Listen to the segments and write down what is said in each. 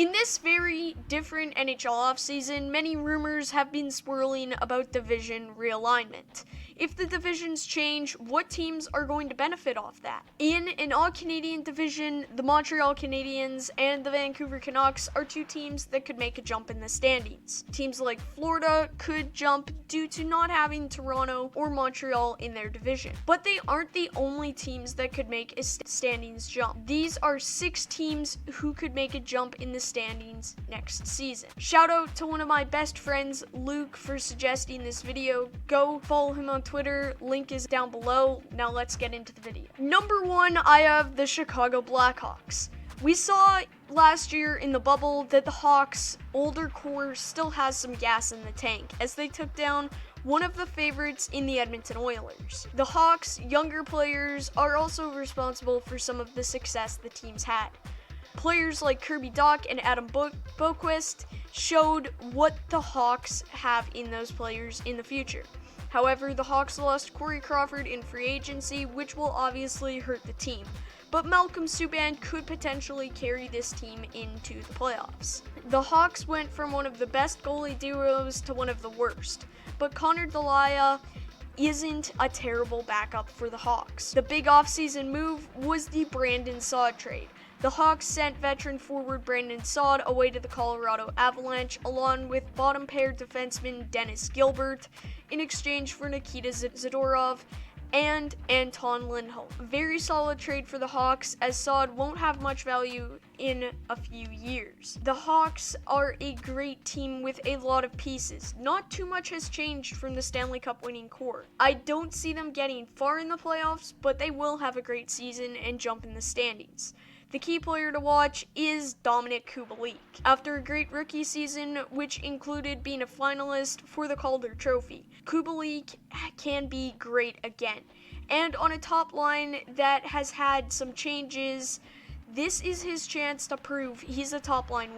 In this very different NHL offseason, many rumors have been swirling about division realignment. If the divisions change, what teams are going to benefit off that? In an all-Canadian division, the Montreal Canadiens and the Vancouver Canucks are two teams that could make a jump in the standings. Teams like Florida could jump due to not having Toronto or Montreal in their division. But they aren't the only teams that could make a standings jump. These are 6 teams who could make a jump in the standings next season. Shout out to one of my best friends, Luke, for suggesting this video. Go follow him on Twitter, link is down below. Now let's get into the video. Number 1, I have the Chicago Blackhawks. We saw last year in the bubble that the Hawks' older core still has some gas in the tank as they took down one of the favorites in the Edmonton Oilers. The Hawks' younger players are also responsible for some of the success the team's had. Players like Kirby Dach and Adam Boqvist showed what the Hawks have in those players in the future. However, the Hawks lost Corey Crawford in free agency, which will obviously hurt the team. But Malcolm Subban could potentially carry this team into the playoffs. The Hawks went from one of the best goalie duos to one of the worst, but Connor Delia isn't a terrible backup for the Hawks. The big offseason move was the Brandon Saad trade. The Hawks sent veteran forward Brandon Saad away to the Colorado Avalanche along with bottom pair defenseman Dennis Gilbert in exchange for Nikita Zadorov and Anton Lindholm. A very solid trade for the Hawks as Saad won't have much value in a few years. The Hawks are a great team with a lot of pieces. Not too much has changed from the Stanley Cup winning core. I don't see them getting far in the playoffs, but they will have a great season and jump in the standings. The key player to watch is Dominik Kubalik. After a great rookie season, which included being a finalist for the Calder Trophy, Kubalik can be great again. And on a top line that has had some changes, this is his chance to prove he's a top line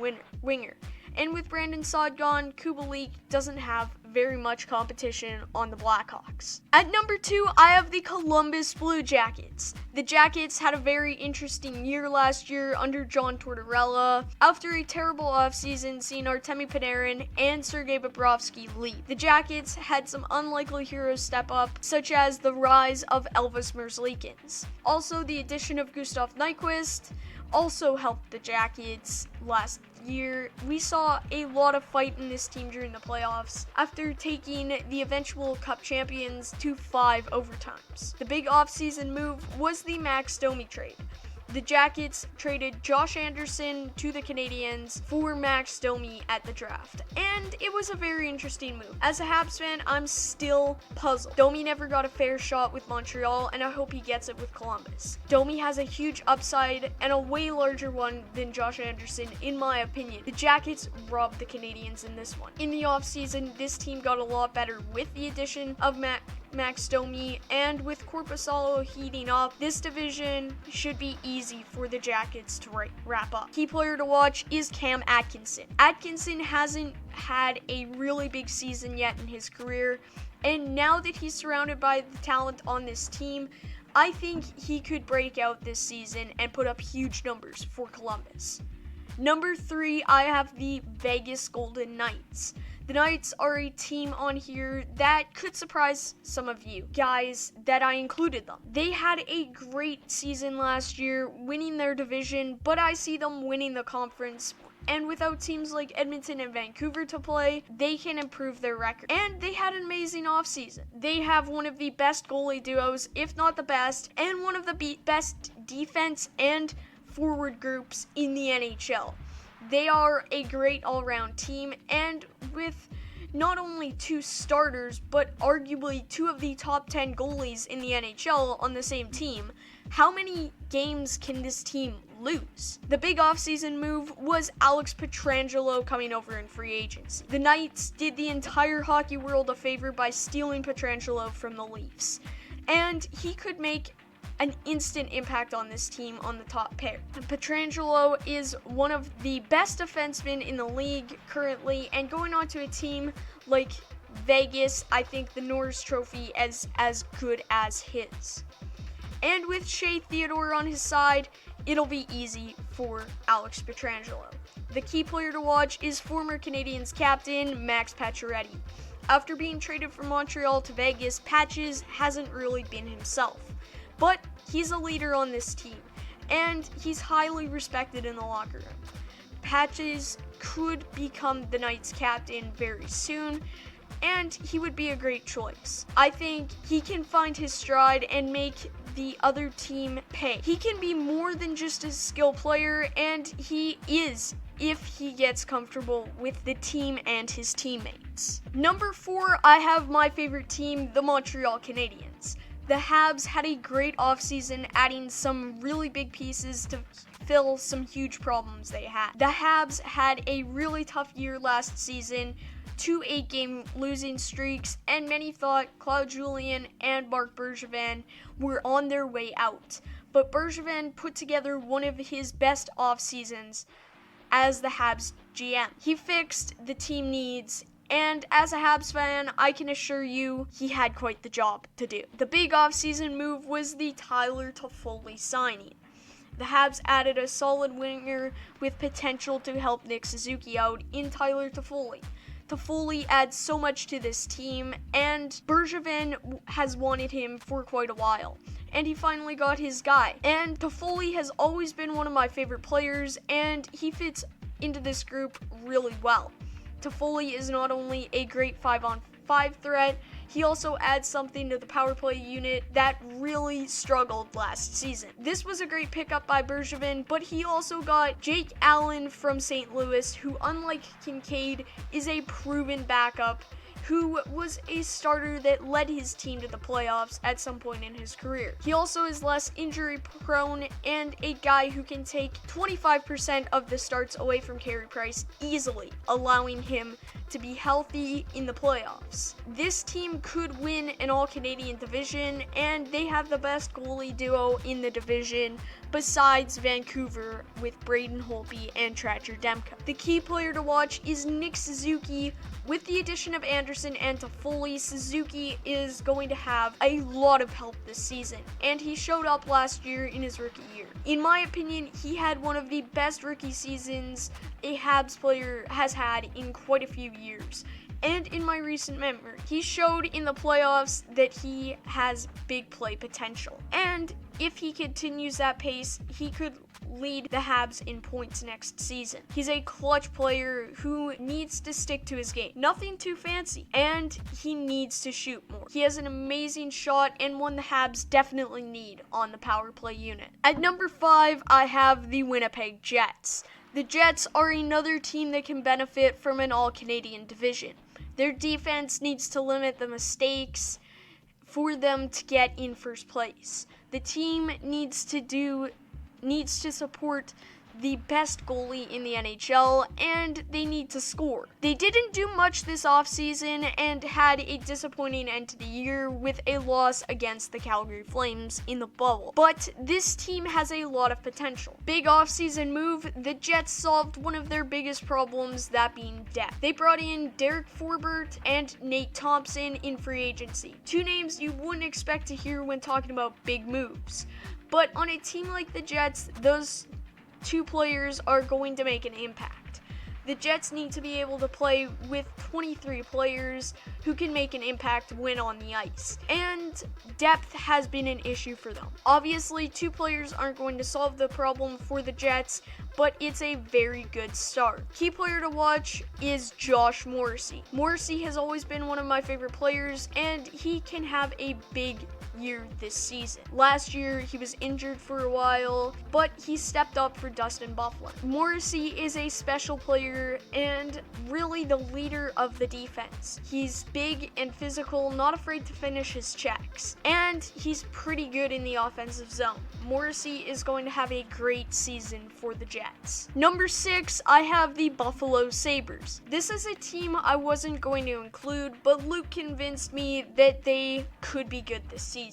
winger. And with Brandon Saad gone, Kubalik doesn't have very much competition on the Blackhawks. At number 2, I have the Columbus Blue Jackets. The Jackets had a very interesting year last year under John Tortorella. After a terrible offseason seeing Artemi Panarin and Sergei Bobrovsky leave, the Jackets had some unlikely heroes step up, such as the rise of Elvis Merzlikins. Also, the addition of Gustav Nyquist also helped the Jackets last year. We saw a lot of fight in this team during the playoffs after taking the eventual Cup champions to 5 overtimes. The big offseason move was the Max Domi trade. The Jackets traded Josh Anderson to the Canadiens for Max Domi at the draft, and it was a very interesting move. As a Habs fan, I'm still puzzled. Domi never got a fair shot with Montreal, and I hope he gets it with Columbus. Domi has a huge upside and a way larger one than Josh Anderson, in my opinion. The Jackets robbed the Canadiens in this one. In the offseason, this team got a lot better with the addition of Max Domi, and with Korpisalo heating up, this division should be easy for the Jackets to wrap up. Key player to watch is Cam Atkinson. Atkinson hasn't had a really big season yet in his career, and now that he's surrounded by the talent on this team, I think he could break out this season and put up huge numbers for Columbus. Number 3, I have the Vegas Golden Knights. The Knights are a team on here that could surprise some of you guys that I included them. They had a great season last year, winning their division, but I see them winning the conference. And without teams like Edmonton and Vancouver to play, they can improve their record. And they had an amazing offseason. They have one of the best goalie duos, if not the best, and one of the best defense and forward groups in the NHL. They are a great all-around team, and with not only 2 starters, but arguably 2 of the top 10 goalies in the NHL on the same team, how many games can this team lose? The big offseason move was Alex Pietrangelo coming over in free agency. The Knights did the entire hockey world a favor by stealing Pietrangelo from the Leafs, and he could make an instant impact on this team on the top pair. Pietrangelo is one of the best defensemen in the league currently, and going on to a team like Vegas, I think the Norris Trophy is as good as his. And with Shea Theodore on his side, it'll be easy for Alex Pietrangelo. The key player to watch is former Canadiens captain Max Pacioretty. After being traded from Montreal to Vegas, Patches hasn't really been himself, but he's a leader on this team, and he's highly respected in the locker room. Patches could become the Knights captain very soon, and he would be a great choice. I think he can find his stride and make the other team pay. He can be more than just a skill player, and he is if he gets comfortable with the team and his teammates. Number 4, I have my favorite team, the Montreal Canadiens. The Habs had a great offseason, adding some really big pieces to fill some huge problems they had. The Habs had a really tough year last season, 2 8-game losing streaks, and many thought Claude Julien and Marc Bergevin were on their way out. But Bergevin put together one of his best off seasons as the Habs GM. He fixed the team needs, and as a Habs fan, I can assure you he had quite the job to do. The big offseason move was the Tyler Toffoli signing. The Habs added a solid winger with potential to help Nick Suzuki out in Tyler Toffoli. Toffoli adds so much to this team, and Bergevin has wanted him for quite a while, and he finally got his guy. And Toffoli has always been one of my favorite players, and he fits into this group really well. Toffoli is not only a great 5-on-5 threat, he also adds something to the power play unit that really struggled last season. This was a great pickup by Bergevin, but he also got Jake Allen from St. Louis, who, unlike Kincaid, is a proven backup who was a starter that led his team to the playoffs at some point in his career. He also is less injury prone and a guy who can take 25% of the starts away from Carey Price easily, allowing him to be healthy in the playoffs. This team could win an all-Canadian division, and they have the best goalie duo in the division besides Vancouver with Braden Holtby and Thatcher Demko. The key player to watch is Nick Suzuki. With the addition of Anderson and Toffoli, Suzuki is going to have a lot of help this season, and he showed up last year in his rookie year. In my opinion, he had one of the best rookie seasons a Habs player has had in quite a few years. And in my recent memory, he showed in the playoffs that he has big play potential. And if he continues that pace, he could lead the Habs in points next season. He's a clutch player who needs to stick to his game. Nothing too fancy, and he needs to shoot more. He has an amazing shot and one the Habs definitely need on the power play unit. At number 5, I have the Winnipeg Jets. The Jets are another team that can benefit from an all-Canadian division. Their defense needs to limit the mistakes for them to get in first place. The team needs to support the best goalie in the NHL, and they need to score. They didn't do much this offseason and had a disappointing end to the year with a loss against the Calgary Flames in the bubble. But this team has a lot of potential. Big offseason move, the Jets solved one of their biggest problems, that being depth. They brought in Derek Forbort and Nate Thompson in free agency. 2 names you wouldn't expect to hear when talking about big moves. But on a team like the Jets, those 2 players are going to make an impact. The Jets need to be able to play with 23 players who can make an impact when on the ice. And depth has been an issue for them. Obviously, 2 players aren't going to solve the problem for the Jets, but it's a very good start. Key player to watch is Josh Morrissey. Morrissey has always been one of my favorite players, and he can have a big year this season. Last year, he was injured for a while, but he stepped up for Dustin Byfuglien. Morrissey is a special player and really the leader of the defense. He's big and physical, not afraid to finish his checks, and he's pretty good in the offensive zone. Morrissey is going to have a great season for the Jets. Number 6, I have the Buffalo Sabres. This is a team I wasn't going to include, but Luke convinced me that they could be good this season.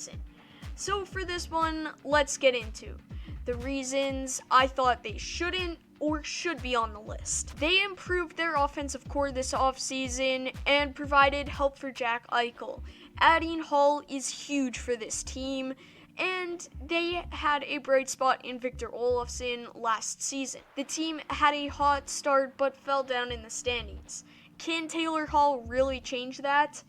So for this one, let's get into the reasons I thought they shouldn't or should be on the list. They improved their offensive core this offseason and provided help for Jack Eichel. Adding Hall is huge for this team, And they had a bright spot in Victor Olofsson last season. The team had a hot start but fell down in the standings. Can Taylor Hall really change that?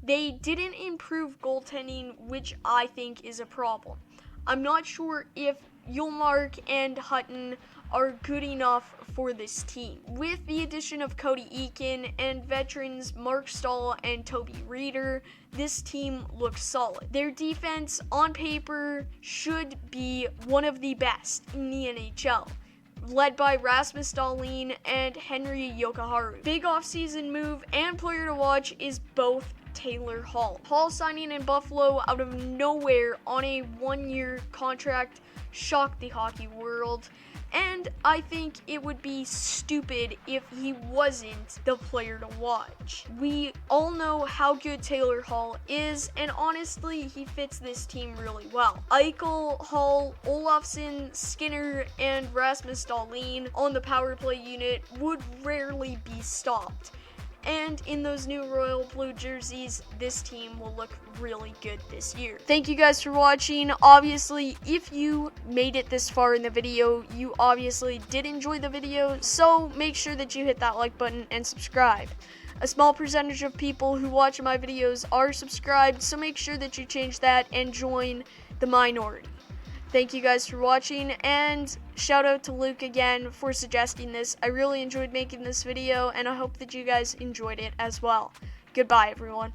They didn't improve goaltending, which I think is a problem. I'm not sure if Ullmark and Hutton are good enough for this team. With the addition of Cody Eakin and veterans Mark Staal and Toby Rieder, this team looks solid. Their defense, on paper, should be one of the best in the NHL, led by Rasmus Dahlin and Henry Jokiharju. Big offseason move and player to watch is both Taylor Hall. Hall signing in Buffalo out of nowhere on a one-year contract shocked the hockey world, and I think it would be stupid if he wasn't the player to watch. We all know how good Taylor Hall is, and honestly, he fits this team really well. Eichel, Hall, Olofsson, Skinner, and Rasmus Dahlin on the power play unit would rarely be stopped. And in those new royal blue jerseys, this team will look really good this year. Thank you guys for watching. Obviously, if you made it this far in the video, you obviously did enjoy the video, so make sure that you hit that like button and subscribe. A small percentage of people who watch my videos are subscribed, so make sure that you change that and join the minority. Thank you guys for watching, and shout out to Luke again for suggesting this. I really enjoyed making this video, and I hope that you guys enjoyed it as well. Goodbye, everyone.